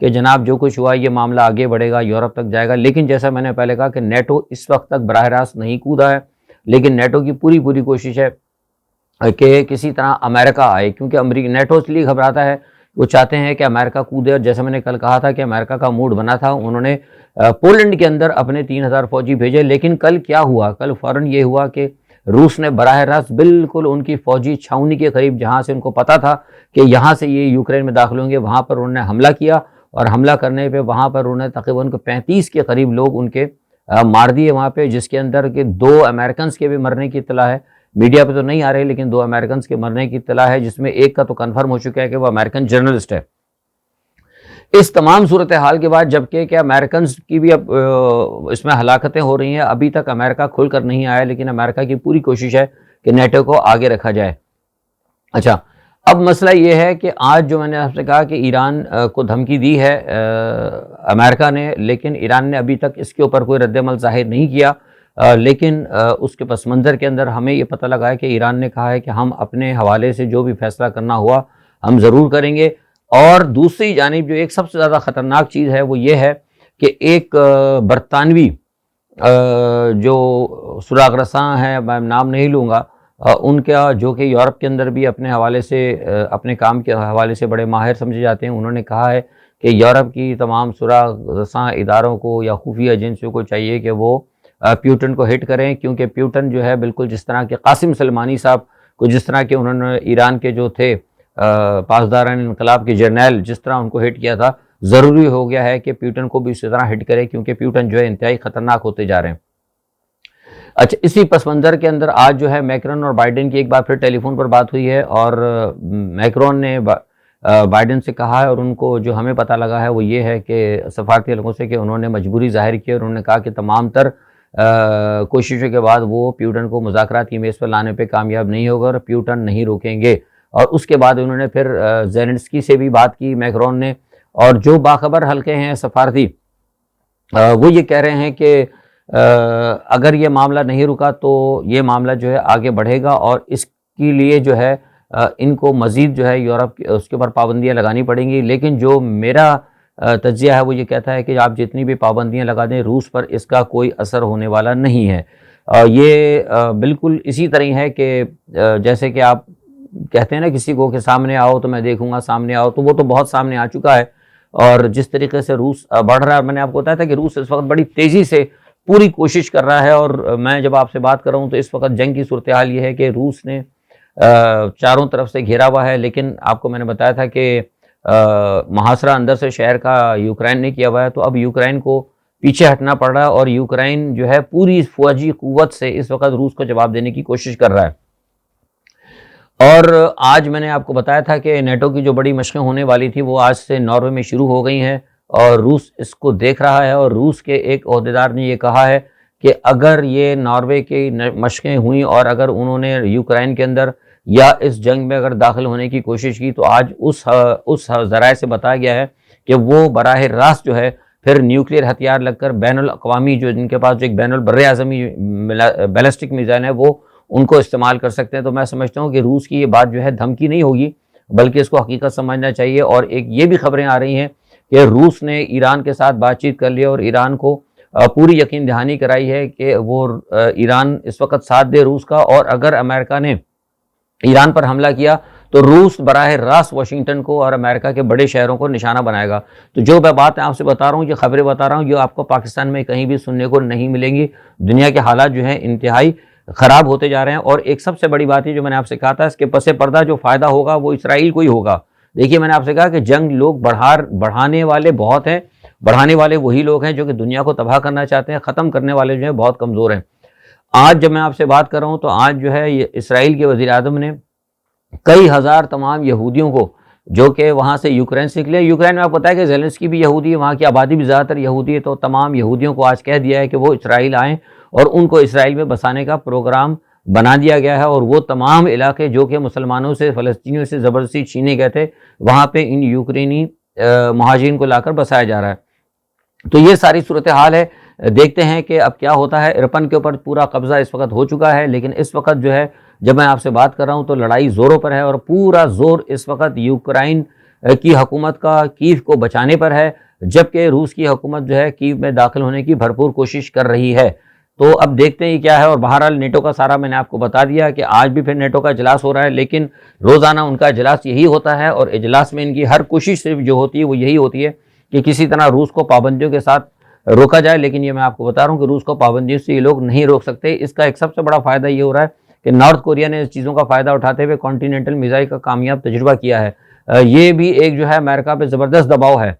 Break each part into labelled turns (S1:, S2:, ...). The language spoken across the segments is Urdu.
S1: کہ جناب جو کچھ ہوا یہ معاملہ آگے بڑھے گا، یورپ تک جائے گا، لیکن جیسا میں نے پہلے کہا کہ نیٹو اس وقت تک براہ راست نہیں کودا ہے، لیکن نیٹو کی پوری کوشش ہے کہ کسی طرح امریکہ آئے، کیونکہ نیٹو اس لیے گھبراتا ہے، وہ چاہتے ہیں کہ امریکہ کودے، اور جیسے میں نے کل کہا تھا کہ امریکہ کا موڈ بنا تھا، انہوں نے پولینڈ کے اندر اپنے 3000 فوجی بھیجے، لیکن کل کیا ہوا؟ کل فوراً یہ ہوا کہ روس نے براہ راست بالکل ان کی فوجی چھاؤنی کے قریب، جہاں سے ان کو پتا تھا کہ یہاں سے یہ یوکرین میں داخل ہوں گے، وہاں پر انہوں نے حملہ کیا، اور حملہ کرنے پہ وہاں پر انہوں نے تقریباً 35 کے قریب لوگ ان کے مار دیے وہاں پہ، جس کے اندر کہ 2 امریکنز کے بھی مرنے کی اطلاع ہے، میڈیا پہ تو نہیں آ رہے لیکن 2 امریکنز کے مرنے کی اطلاع ہے، جس میں ایک کا تو کنفرم ہو چکا ہے کہ وہ امریکن جرنلسٹ ہے۔ اس تمام صورتحال کے بعد جبکہ کہ امریکنز کی بھی اب اس میں ہلاکتیں ہو رہی ہیں، ابھی تک امریکہ کھل کر نہیں آیا، لیکن امریکہ کی پوری کوشش ہے کہ نیٹو کو آگے رکھا جائے۔ اچھا، اب مسئلہ یہ ہے کہ آج جو میں نے آپ سے کہا کہ ایران کو دھمکی دی ہے امریکہ نے، لیکن ایران نے ابھی تک اس کے اوپر کوئی رد عمل ظاہر نہیں کیا، لیکن اس کے پس منظر کے اندر ہمیں یہ پتہ لگا ہے کہ ایران نے کہا ہے کہ ہم اپنے حوالے سے جو بھی فیصلہ کرنا ہوا ہم ضرور کریں گے۔ اور دوسری جانب جو ایک سب سے زیادہ خطرناک چیز ہے وہ یہ ہے کہ ایک برطانوی جو سراغ رساں ہے، میں نام نہیں لوں گا، ان کا جو کہ یورپ کے اندر بھی اپنے حوالے سے اپنے کام کے حوالے سے بڑے ماہر سمجھے جاتے ہیں، انہوں نے کہا ہے کہ یورپ کی تمام سراغ رساں اداروں کو یا خفیہ ایجنسیوں کو چاہیے کہ وہ پیوٹن کو ہٹ کریں، کیونکہ پیوٹن جو ہے بالکل جس طرح کے قاسم سلیمانی صاحب کو، جس طرح کے انہوں نے ایران کے جو تھے پاسداران انقلاب کے جرنیل، جس طرح ان کو ہٹ کیا تھا، ضروری ہو گیا ہے کہ پیوٹن کو بھی اسی طرح ہٹ کرے، کیونکہ پیوٹن جو ہے انتہائی خطرناک ہوتے جا رہے ہیں۔ اچھا، اسی پس منظر کے اندر آج جو ہے میکرون اور بائیڈن کی ایک بار پھر ٹیلی فون پر بات ہوئی ہے، اور میکرون نے بائیڈن سے کہا ہے، اور ان کو جو ہمیں پتہ لگا ہے وہ یہ ہے کہ سفارتی حلقوں سے کہ انہوں نے مجبوری ظاہر کی، اور انہوں نے کہا کہ تمام تر کوششوں کے بعد وہ پیوٹن کو مذاکرات کی میز پر لانے پہ کامیاب نہیں ہوگا، اور پیوٹن نہیں روکیں گے۔ اور اس کے بعد انہوں نے پھر زیلنسکی سے بھی بات کی میکرون نے، اور جو باخبر حلقے ہیں سفارتی وہ یہ کہہ رہے ہیں کہ اگر یہ معاملہ نہیں رکا تو یہ معاملہ جو ہے آگے بڑھے گا، اور اس کے لیے جو ہے ان کو مزید جو ہے یورپ اس کے اوپر پابندیاں لگانی پڑیں گی۔ لیکن جو میرا تجزیہ ہے وہ یہ کہتا ہے کہ آپ جتنی بھی پابندیاں لگا دیں، روس پر اس کا کوئی اثر ہونے والا نہیں ہے۔ یہ بالکل اسی طرح ہے کہ جیسے کہ آپ کہتے ہیں نا کسی کو کہ سامنے آؤ تو میں دیکھوں گا، سامنے آؤ، تو وہ تو بہت سامنے آ چکا ہے، اور جس طریقے سے روس بڑھ رہا ہے، میں نے آپ کو بتایا تھا کہ روس اس وقت بڑی تیزی سے پوری کوشش کر رہا ہے، اور میں جب آپ سے بات کر رہا ہوں تو اس وقت جنگ کی صورتحال یہ ہے کہ روس نے چاروں طرف سے گھیرا ہوا ہے، لیکن آپ کو میں نے بتایا تھا کہ محاصرہ اندر سے شہر کا یوکرین نے کیا ہوا ہے، تو اب یوکرین کو پیچھے ہٹنا پڑ رہا ہے، اور یوکرین جو ہے پوری فوجی قوت سے اس وقت روس کو جواب دینے کی کوشش کر رہا ہے۔ اور آج میں نے آپ کو بتایا تھا کہ نیٹو کی جو بڑی مشقیں ہونے والی تھی وہ آج سے ناروے میں شروع ہو گئی ہیں، اور روس اس کو دیکھ رہا ہے، اور روس کے ایک عہدیدار نے یہ کہا ہے کہ اگر یہ ناروے کی مشقیں ہوئیں اور اگر انہوں نے یوکرین کے اندر یا اس جنگ میں اگر داخل ہونے کی کوشش کی، تو آج اس ذرائع سے بتایا گیا ہے کہ وہ براہ راست جو ہے پھر نیوکلیئر ہتھیار لگ کر بین الاقوامی جو جن کے پاس جو ایک بین البر اعظمی بیلسٹک میزائل ہے وہ ان کو استعمال کر سکتے ہیں۔ تو میں سمجھتا ہوں کہ روس کی یہ بات جو ہے دھمکی نہیں ہوگی، بلکہ اس کو حقیقت سمجھنا چاہیے۔ اور ایک یہ بھی خبریں آ رہی ہیں کہ روس نے ایران کے ساتھ بات چیت کر لی، اور ایران کو پوری یقین دہانی کرائی ہے کہ وہ ایران اس وقت ساتھ دے روس کا، اور اگر امریکہ نے ایران پر حملہ کیا تو روس براہ راست واشنگٹن کو اور امریکہ کے بڑے شہروں کو نشانہ بنائے گا۔ تو جو میں بات آپ سے بتا رہا ہوں، یہ خبریں بتا رہا ہوں، یہ آپ کو پاکستان میں کہیں بھی سننے کو نہیں ملیں گی۔ دنیا کے حالات جو ہیں انتہائی خراب ہوتے جا رہے ہیں، اور ایک سب سے بڑی بات ہے جو میں نے آپ سے کہا تھا، اس کے پس پردہ جو فائدہ ہوگا وہ اسرائیل کو ہی ہوگا۔ دیکھیے، میں نے آپ سے کہا کہ جنگ لوگ بڑھانے والے بہت ہیں، بڑھانے والے وہی لوگ ہیں جو کہ دنیا کو تباہ کرنا چاہتے ہیں، ختم کرنے والے جو ہیں بہت کمزور ہیں۔ آج جب میں آپ سے بات کر رہا ہوں تو آج جو ہے اسرائیل کے وزیر اعظم نے کئی ہزار تمام یہودیوں کو جو کہ وہاں سے یوکرین سے نکلے، یوکرین میں آپ کو پتہ ہے کہ زیلنسکی بھی یہودی ہے، وہاں کی آبادی بھی زیادہ تر یہودی ہے، تو تمام یہودیوں کو آج کہہ دیا ہے کہ وہ اسرائیل آئیں، اور ان کو اسرائیل میں بسانے کا پروگرام بنا دیا گیا ہے، اور وہ تمام علاقے جو کہ مسلمانوں سے فلسطینیوں سے زبردستی چھینے گئے تھے وہاں پہ ان یوکرینی مہاجرین کو لا کر بسایا جا رہا ہے۔ تو یہ ساری صورتحال ہے، دیکھتے ہیں کہ اب کیا ہوتا ہے۔ ارپن کے اوپر پورا قبضہ اس وقت ہو چکا ہے، لیکن اس وقت جو ہے جب میں آپ سے بات کر رہا ہوں تو لڑائی زوروں پر ہے، اور پورا زور اس وقت یوکرائن کی حکومت کا کیو کو بچانے پر ہے، جبکہ روس کی حکومت جو ہے کیو میں داخل ہونے کی بھرپور کوشش کر رہی ہے۔ تو اب دیکھتے ہیں کیا ہے، اور بہرحال نیٹو کا سارا میں نے آپ کو بتا دیا کہ آج بھی پھر نیٹو کا اجلاس ہو رہا ہے، لیکن روزانہ ان کا اجلاس یہی ہوتا ہے، اور اجلاس میں ان کی ہر کوشش صرف جو ہوتی ہے وہ یہی ہوتی ہے کہ کسی طرح روس کو پابندیوں کے ساتھ روکا جائے، لیکن یہ میں آپ کو بتا رہا ہوں کہ روس کو پابندیوں سے یہ لوگ نہیں روک سکتے۔ اس کا ایک سب سے بڑا فائدہ یہ ہو رہا ہے کہ نارتھ کوریا نے اس چیزوں کا فائدہ اٹھاتے ہوئے کانٹیننٹل میزائل کا کامیاب تجربہ کیا ہے۔ یہ بھی ایک جو ہے امریکہ پہ زبردست دباؤ ہے،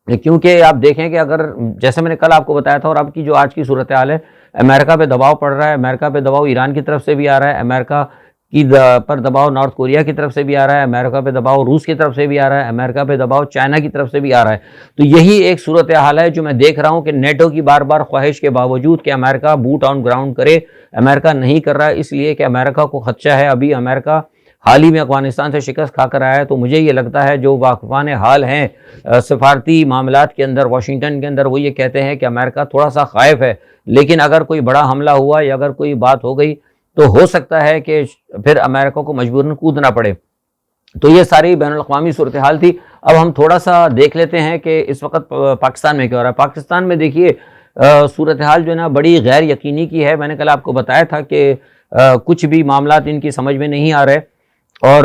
S1: کیونکہ آپ دیکھیں کہ اگر جیسے میں نے کل آپ کو بتایا تھا اور اب کی جو آج کی صورتحال ہے، امریکہ پہ دباؤ پڑ رہا ہے، امریکہ پہ دباؤ ایران کی طرف سے بھی آ رہا ہے، امریکہ کی پر دباؤ نارتھ کوریا کی طرف سے بھی آ رہا ہے، امریکہ پہ دباؤ روس کی طرف سے بھی آ رہا ہے، امریکہ پہ دباؤ چائنا کی طرف سے بھی آ رہا ہے۔ تو یہی ایک صورتحال ہے جو میں دیکھ رہا ہوں کہ نیٹو کی بار بار خواہش کے باوجود کہ امریکہ بوٹ آن گراؤنڈ کرے، امریکہ نہیں کر رہا ہے، اس لیے کہ امریکہ کو خدشہ ہے۔ ابھی امریکہ حال ہی میں افغانستان سے شکست کھا کر آیا ہے، تو مجھے یہ لگتا ہے جو واقفان حال ہیں سفارتی معاملات کے اندر واشنگٹن کے اندر، وہ یہ کہتے ہیں کہ امریکہ تھوڑا سا خائف ہے، لیکن اگر کوئی بڑا حملہ ہوا یا اگر کوئی بات ہو گئی تو ہو سکتا ہے کہ پھر امریکہ کو مجبوراً کودنا پڑے۔ تو یہ ساری بین الاقوامی صورتحال تھی۔ اب ہم تھوڑا سا دیکھ لیتے ہیں کہ اس وقت پاکستان میں کیا ہو رہا ہے۔ پاکستان میں دیکھیے صورتحال جو ہے نا بڑی غیر یقینی کی ہے۔ میں نے کل آپ کو بتایا تھا کہ کچھ بھی معاملات ان کی سمجھ میں نہیں آ رہے، اور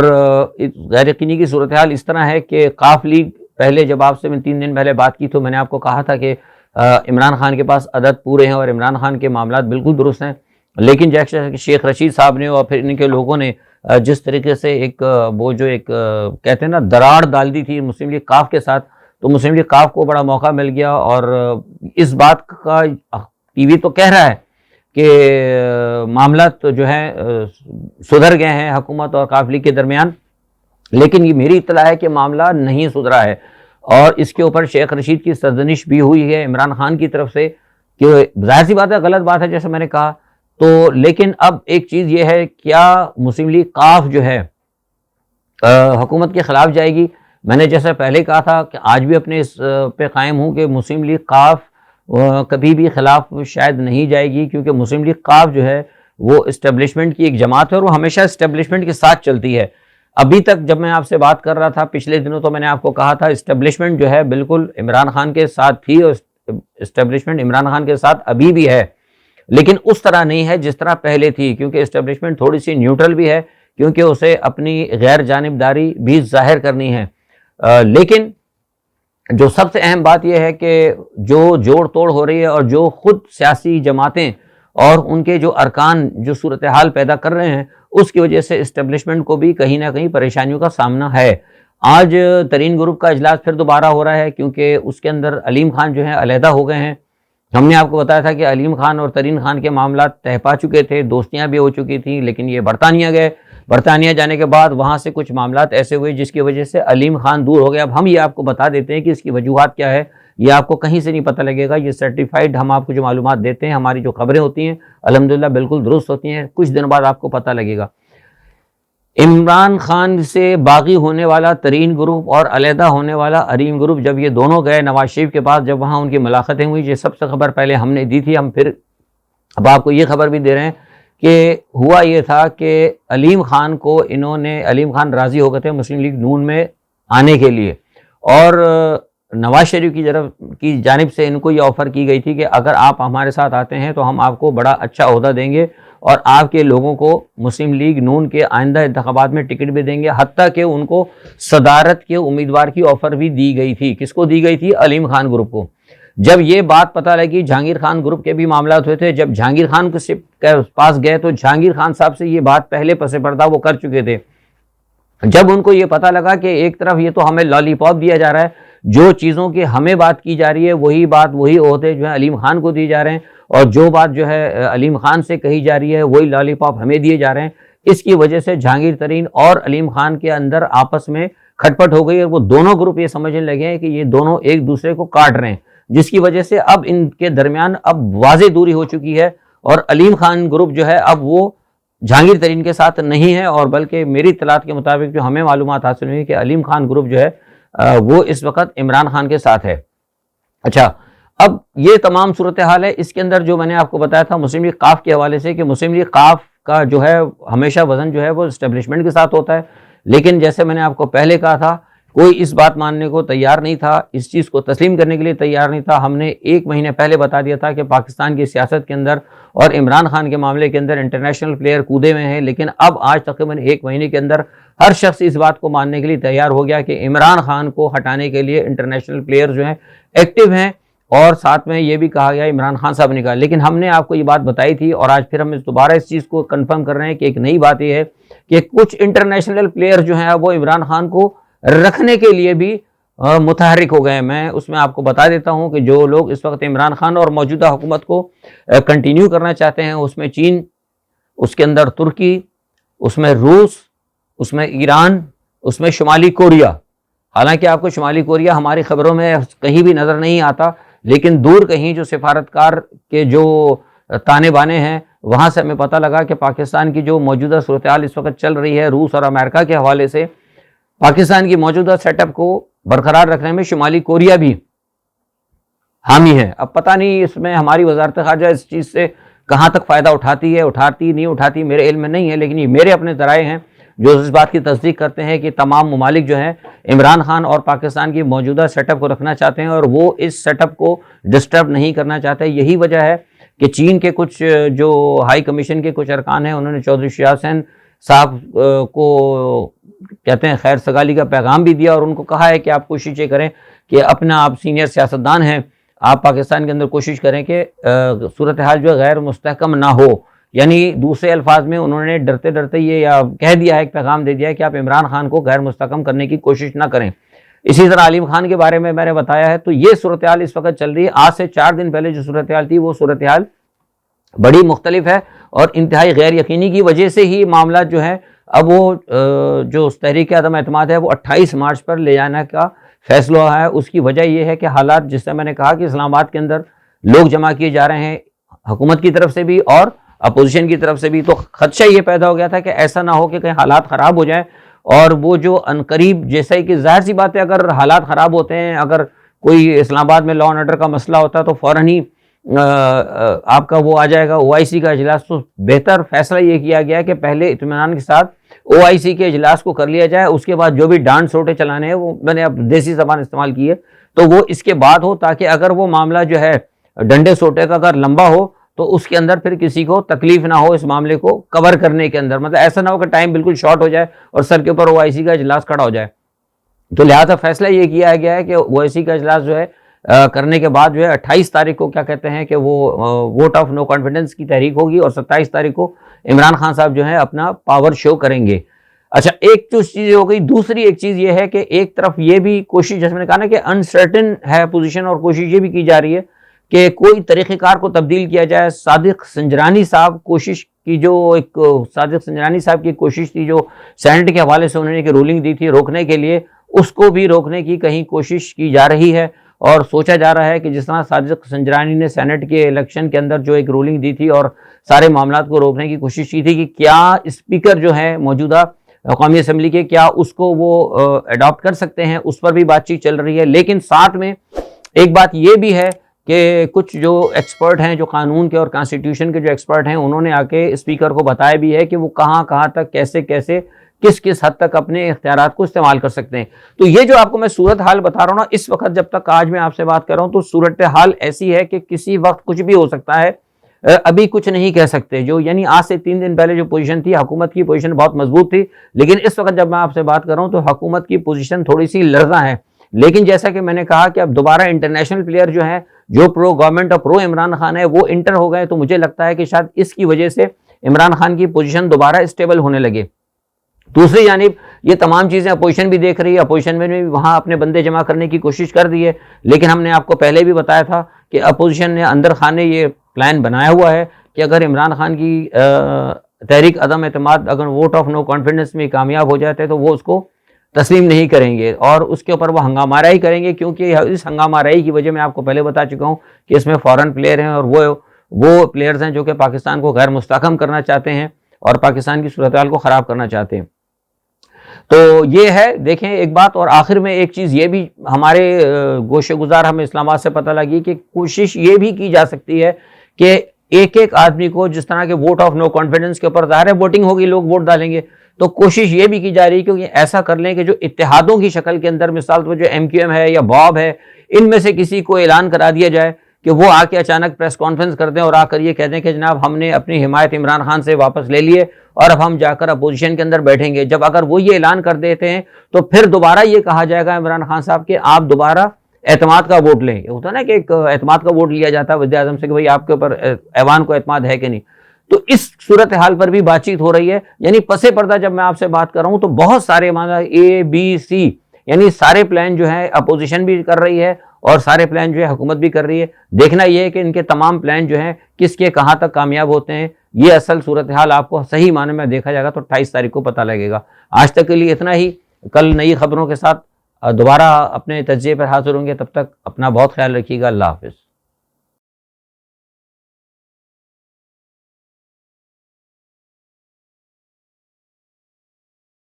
S1: غیر یقینی کی صورتحال اس طرح ہے کہ قاف لیگ، پہلے جب آپ سے میں 3 دن پہلے بات کی تو میں نے آپ کو کہا تھا کہ عمران خان کے پاس عدد پورے ہیں اور عمران خان کے معاملات بالکل درست ہیں، لیکن جیسے شیخ رشید صاحب نے اور پھر ان کے لوگوں نے جس طریقے سے ایک وہ جو ایک کہتے ہیں نا دراڑ ڈال دی تھی مسلم لیگ قاف کے ساتھ، تو مسلم لیگ قاف کو بڑا موقع مل گیا، اور اس بات کا ٹی وی تو کہہ رہا ہے کہ معاملات جو ہیں سدھر گئے ہیں حکومت اور قاف لیگ کے درمیان، لیکن یہ میری اطلاع ہے کہ معاملہ نہیں سدھرا ہے، اور اس کے اوپر شیخ رشید کی سرزنش بھی ہوئی ہے عمران خان کی طرف سے، کہ ظاہر سی بات ہے غلط بات ہے جیسے میں نے کہا۔ تو لیکن اب ایک چیز یہ ہے، کیا مسلم لیگ قاف جو ہے حکومت کے خلاف جائے گی؟ میں نے جیسے پہلے کہا تھا کہ آج بھی اپنے اس پہ قائم ہوں کہ مسلم لیگ قاف کبھی بھی خلاف شاید نہیں جائے گی، کیونکہ مسلم لیگ قاف جو ہے وہ اسٹیبلشمنٹ کی ایک جماعت ہے اور وہ ہمیشہ اسٹیبلشمنٹ کے ساتھ چلتی ہے۔ ابھی تک جب میں آپ سے بات کر رہا تھا پچھلے دنوں تو میں نے آپ کو کہا تھا اسٹیبلشمنٹ جو ہے بالکل عمران خان کے ساتھ تھی، اور اسٹیبلشمنٹ عمران خان کے ساتھ ابھی بھی ہے، لیکن اس طرح نہیں ہے جس طرح پہلے تھی، کیونکہ اسٹیبلشمنٹ تھوڑی سی نیوٹرل بھی ہے، کیونکہ اسے اپنی غیر جانبداری بھی ظاہر کرنی ہے۔ لیکن جو سب سے اہم بات یہ ہے کہ جو جوڑ توڑ ہو رہی ہے اور جو خود سیاسی جماعتیں اور ان کے جو ارکان جو صورتحال پیدا کر رہے ہیں، اس کی وجہ سے اسٹیبلشمنٹ کو بھی کہیں نہ کہیں پریشانیوں کا سامنا ہے۔ آج ترین گروپ کا اجلاس پھر دوبارہ ہو رہا ہے، کیونکہ اس کے اندر علیم خان جو ہیں علیحدہ ہو گئے ہیں۔ ہم نے آپ کو بتایا تھا کہ علیم خان اور ترین خان کے معاملات طے پا چکے تھے، دوستیاں بھی ہو چکی تھیں، لیکن یہ برطانیہ گئے، برطانیہ جانے کے بعد وہاں سے کچھ معاملات ایسے ہوئے جس کی وجہ سے علیم خان دور ہو گیا۔ اب ہم یہ آپ کو بتا دیتے ہیں کہ اس کی وجوہات کیا ہے، یہ آپ کو کہیں سے نہیں پتہ لگے گا، یہ سرٹیفائیڈ ہم آپ کو جو معلومات دیتے ہیں، ہماری جو خبریں ہوتی ہیں الحمدللہ بالکل درست ہوتی ہیں، کچھ دن بعد آپ کو پتہ لگے گا۔ عمران خان سے باغی ہونے والا ترین گروپ اور علیحدہ ہونے والا علیم گروپ جب یہ دونوں گئے نواز شریف کے پاس، جب وہاں ان کی ملاقاتیں ہوئی، یہ سب سے خبر پہلے ہم نے دی تھی، ہم پھر اب آپ کو یہ خبر بھی دے رہے ہیں کہ ہوا یہ تھا کہ علیم خان کو علیم خان راضی ہو گئے تھے مسلم لیگ نون میں آنے کے لیے، اور نواز شریف کی جانب سے ان کو یہ آفر کی گئی تھی کہ اگر آپ ہمارے ساتھ آتے ہیں تو ہم آپ کو بڑا اچھا عہدہ دیں گے اور آپ کے لوگوں کو مسلم لیگ نون کے آئندہ انتخابات میں ٹکٹ بھی دیں گے، حتیٰ کہ ان کو صدارت کے امیدوار کی آفر بھی دی گئی تھی۔ کس کو دی گئی تھی؟ علیم خان گروپ کو۔ جب یہ بات پتہ لگی، جہانگیر خان گروپ کے بھی معاملات ہوئے تھے، جب جہانگیر خان کے پاس گئے تو جہانگیر خان صاحب سے یہ بات پہلے پس پردہ وہ کر چکے تھے۔ جب ان کو یہ پتہ لگا کہ ایک طرف یہ تو ہمیں لالی پاپ دیا جا رہا ہے، جو چیزوں کی ہمیں بات کی جا رہی ہے وہی عہدے جو ہے علیم خان کو دیے جا رہے ہیں، اور جو بات جو ہے علیم خان سے کہی جا رہی ہے وہی لالی پاپ ہمیں دیے جا رہے ہیں، اس کی وجہ سے جہانگیر ترین اور علیم خان کے اندر آپس میں کھٹ پٹ ہو گئی، اور وہ دونوں گروپ یہ سمجھنے لگے ہیں کہ یہ دونوں ایک دوسرے کو کاٹ رہے ہیں، جس کی وجہ سے اب ان کے درمیان اب واضح دوری ہو چکی ہے، اور علیم خان گروپ جو ہے اب وہ جہانگیر ترین کے ساتھ نہیں ہے، اور بلکہ میری اطلاعات کے مطابق جو ہمیں معلومات حاصل ہوئی کہ علیم خان گروپ جو ہے وہ اس وقت عمران خان کے ساتھ ہے۔ اچھا، اب یہ تمام صورتحال ہے، اس کے اندر جو میں نے آپ کو بتایا تھا مسلم لیگ قاف کے حوالے سے کہ مسلم لیگ قاف کا جو ہے ہمیشہ وزن جو ہے وہ اسٹیبلشمنٹ کے ساتھ ہوتا ہے، لیکن جیسے میں نے آپ کو پہلے کہا تھا کوئی اس بات ماننے کو تیار نہیں تھا، اس چیز کو تسلیم کرنے کے لیے تیار نہیں تھا۔ ہم نے 1 مہینے پہلے بتا دیا تھا کہ پاکستان کی سیاست کے اندر اور عمران خان کے معاملے کے اندر انٹرنیشنل پلیئر کودے ہوئے ہیں، لیکن اب آج تقریباً 1 مہینے کے اندر ہر شخص اس بات کو ماننے کے لیے تیار ہو گیا کہ عمران خان کو ہٹانے کے لیے انٹرنیشنل پلیئر جو ہیں ایکٹیو ہیں، اور ساتھ میں یہ بھی کہا گیا عمران خان صاحب نے کہا۔ لیکن ہم نے آپ کو یہ بات بتائی تھی، اور آج پھر ہم دوبارہ اس چیز کو کنفرم کر رہے ہیں کہ ایک نئی بات یہ ہے کہ کچھ انٹرنیشنل پلیئر جو ہیں وہ عمران خان کو رکھنے کے لیے بھی متحرک ہو گئے۔ میں اس میں آپ کو بتا دیتا ہوں کہ جو لوگ اس وقت عمران خان اور موجودہ حکومت کو کنٹینیو کرنا چاہتے ہیں، اس میں چین، اس کے اندر ترکی، اس میں روس، اس میں ایران، اس میں شمالی کوریا۔ حالانکہ آپ کو شمالی کوریا ہماری خبروں میں کہیں بھی نظر نہیں آتا، لیکن دور کہیں جو سفارتکار کے جو تانے بانے ہیں وہاں سے ہمیں پتہ لگا کہ پاکستان کی جو موجودہ صورتحال اس وقت چل رہی ہے روس اور امریکہ کے حوالے سے، پاکستان کی موجودہ سیٹ اپ کو برقرار رکھنے میں شمالی کوریا بھی حامی ہے۔ اب پتہ نہیں اس میں ہماری وزارت خارجہ اس چیز سے کہاں تک فائدہ اٹھاتی ہے، نہیں اٹھاتی، میرے علم میں نہیں ہے، لیکن یہ میرے اپنے ذرائع ہیں جو اس بات کی تصدیق کرتے ہیں کہ تمام ممالک جو ہیں عمران خان اور پاکستان کی موجودہ سیٹ اپ کو رکھنا چاہتے ہیں، اور وہ اس سیٹ اپ کو ڈسٹرب نہیں کرنا چاہتے۔ یہی وجہ ہے کہ چین کے کچھ جو ہائی کمیشن کے کچھ ارکان ہیں، انہوں نے چودھری شہاب حسین صاحب کو کہتے ہیں خیر سگالی کا پیغام بھی دیا، اور ان کو کہا ہے کہ آپ کوشش یہ کریں کہ اپنا، آپ سینئر سیاستدان ہیں، آپ پاکستان کے اندر کوشش کریں کہ صورتحال جو غیر مستحکم نہ ہو۔ یعنی دوسرے الفاظ میں انہوں نے ڈرتے ڈرتے یہ یا کہہ دیا ہے، ایک پیغام دے دیا ہے کہ آپ عمران خان کو غیر مستحکم کرنے کی کوشش نہ کریں۔ اسی طرح علیم خان کے بارے میں نے بتایا ہے۔ تو یہ صورتحال اس وقت چل رہی ہے۔ آج سے 4 دن پہلے جو صورتحال تھی وہ صورتحال بڑی مختلف ہے، اور انتہائی غیر یقینی کی وجہ سے ہی معاملات جو ہے اب وہ جو تحریک عدم اعتماد ہے وہ 28 مارچ پر لے جانے کا فیصلہ ہے۔ اس کی وجہ یہ ہے کہ حالات، جس سے میں نے کہا کہ اسلام آباد کے اندر لوگ جمع کیے جا رہے ہیں حکومت کی طرف سے بھی اور اپوزیشن کی طرف سے بھی، تو خدشہ یہ پیدا ہو گیا تھا کہ ایسا نہ ہو کہ کہیں حالات خراب ہو جائیں، اور وہ جو عنقریب، جیسا کہ ظاہر سی بات ہے اگر حالات خراب ہوتے ہیں، اگر کوئی اسلام آباد میں لا اینڈ آرڈر کا مسئلہ ہوتا ہے تو فوراً ہی آپ کا وہ آ جائے گا OIC کا اجلاس۔ تو بہتر فیصلہ یہ کیا گیا کہ پہلے اطمینان کے ساتھ OIC کے اجلاس کو کر لیا جائے، اس کے بعد جو بھی ڈانٹ سوٹے چلانے ہیں، وہ میں نے اب دیسی زبان استعمال کی ہے، تو وہ اس کے بعد ہو، تاکہ اگر وہ معاملہ جو ہے ڈنڈے سوٹے کا اگر لمبا ہو تو اس کے اندر پھر کسی کو تکلیف نہ ہو اس معاملے کو کور کرنے کے اندر، مطلب ایسا نہ ہو کہ ٹائم بالکل شارٹ ہو جائے اور سر کے اوپر OIC کا اجلاس کھڑا ہو جائے۔ تو لہٰذا فیصلہ یہ کیا گیا ہے کہ OIC کا اجلاس جو ہے کرنے کے بعد جو ہے 28 تاریخ کو کیا کہتے ہیں کہ وہ ووٹ آف نو کانفیڈنس کی تحریک ہوگی، اور 27 تاریخ کو عمران خان صاحب جو ہے اپنا پاور شو کریں گے۔ اچھا، ایک تو چیز ہو گئی۔ دوسری ایک چیز یہ ہے کہ ایک طرف یہ بھی کوشش، جیسے میں نے کہا نا کہ انسرٹن ہے پوزیشن، اور کوشش یہ بھی کی جا رہی ہے کہ کوئی طریقہ کار کو تبدیل کیا جائے۔ صادق سنجرانی صاحب کوشش کی، جو ایک صادق سنجرانی صاحب کی کوشش تھی جو سینٹ کے حوالے سے انہوں نے ایک رولنگ دی تھی روکنے کے لیے، اس کو بھی روکنے کی کہیں کوشش کی جا رہی ہے، اور سوچا جا رہا ہے کہ جس طرح صادق سنجرانی نے سینٹ کے الیکشن کے اندر جو ایک رولنگ دی تھی اور سارے معاملات کو روکنے کی کوشش کی تھی کہ کیا اسپیکر جو ہے موجودہ قومی اسمبلی کے، کیا اس کو وہ اڈاپٹ کر سکتے ہیں، اس پر بھی بات چیت چل رہی ہے۔ لیکن ساتھ میں ایک بات یہ بھی ہے کہ کچھ جو ایکسپرٹ ہیں، جو قانون کے اور کانسٹیٹیوشن کے جو ایکسپرٹ ہیں، انہوں نے آ کے اسپیکر کو بتایا بھی ہے کہ وہ کہاں کہاں تک، کیسے کیسے، کس حد تک اپنے اختیارات کو استعمال کر سکتے ہیں۔ تو یہ جو آپ کو میں صورتحال بتا رہا ہوں نا، اس وقت جب تک آج میں آپ سے بات کر رہا ہوں تو صورتحال ایسی ہے کہ کسی وقت کچھ بھی ہو سکتا ہے، ابھی کچھ نہیں کہہ سکتے۔ جو یعنی آج سے 3 دن پہلے جو پوزیشن تھی، حکومت کی پوزیشن بہت مضبوط تھی، لیکن اس وقت جب میں آپ سے بات کر رہا ہوں تو حکومت کی پوزیشن تھوڑی سی لرزاں ہے۔ لیکن جیسا کہ میں نے کہا کہ اب دوبارہ انٹرنیشنل پلیئر جو ہیں، جو پرو گورنمنٹ اور پرو عمران خان ہے، وہ انٹر ہو گئے، تو مجھے لگتا ہے کہ شاید اس کی وجہ سے عمران خان کی پوزیشن دوبارہ اسٹیبل ہونے لگے۔ دوسری جانب یہ تمام چیزیں اپوزیشن بھی دیکھ رہی ہے، اپوزیشن میں بھی وہاں اپنے بندے جمع کرنے کی کوشش کر دی ہے، لیکن ہم نے آپ کو پہلے بھی بتایا تھا کہ اپوزیشن نے اندر خانے یہ پلان بنایا ہوا ہے کہ اگر عمران خان کی تحریک عدم اعتماد اگر ووٹ آف نو کانفیڈنس میں کامیاب ہو جاتے تو وہ اس کو تسلیم نہیں کریں گے، اور اس کے اوپر وہ ہنگامہ آرائی کریں گے، کیونکہ اس ہنگامہ آرائی کی وجہ میں آپ کو پہلے بتا چکا ہوں کہ اس میں فورن پلیئر ہیں، اور وہ پلیئرز ہیں جو کہ پاکستان کو غیر مستحکم کرنا چاہتے ہیں اور پاکستان کی صورتحال کو خراب کرنا چاہتے ہیں۔ تو یہ ہے، دیکھیں ایک بات، اور آخر میں ایک چیز یہ بھی ہمارے گوشے گزار ہمیں اسلام آباد سے پتہ لگی کہ کوشش یہ بھی کی جا سکتی ہے کہ ایک ایک آدمی کو، جس طرح کے ووٹ آف نو کانفیڈنس کے اوپر ظاہر ہے ووٹنگ ہوگی، لوگ ووٹ ڈالیں گے، تو کوشش یہ بھی کی جا رہی ہے کہ ایسا کر لیں کہ جو اتحادوں کی شکل کے اندر مثال طور پر جو MQM ہے یا باب ہے، ان میں سے کسی کو اعلان کرا دیا جائے کہ وہ آ کے اچانک پریس کانفرنس کر دیں اور آ کر یہ کہہ دیں کہ جناب ہم نے اپنی حمایت عمران خان سے واپس لے لیے اور اب ہم جا کر اپوزیشن کے اندر بیٹھیں گے۔ جب اگر وہ یہ اعلان کر دیتے ہیں تو پھر دوبارہ یہ کہا جائے گا عمران خان صاحب کہ آپ دوبارہ اعتماد کا ووٹ لیں۔ یہ ہوتا ہے نا کہ ایک اعتماد کا ووٹ لیا جاتا ہے وزیر اعظم سے کہ بھائی آپ کے اوپر ایوان کو اعتماد ہے کہ نہیں۔ تو اس صورتحال پر بھی بات چیت ہو رہی ہے، یعنی پس پردہ جب میں آپ سے بات کر رہا ہوں تو بہت سارے ABC یعنی سارے پلان جو ہیں اپوزیشن بھی کر رہی ہے اور سارے پلان جو ہے حکومت بھی کر رہی ہے۔ دیکھنا یہ ہے کہ ان کے تمام پلان جو ہیں کس کے کہاں تک کامیاب ہوتے ہیں۔ یہ اصل صورتحال آپ کو صحیح معنی میں دیکھا جائے گا تو 28 تاریخ کو پتہ لگے گا۔ آج تک کے لیے اتنا ہی، کل نئی خبروں کے ساتھ دوبارہ اپنے تجزیے پر حاضر ہوں گے، تب تک اپنا بہت خیال رکھیے گا۔ اللہ حافظ۔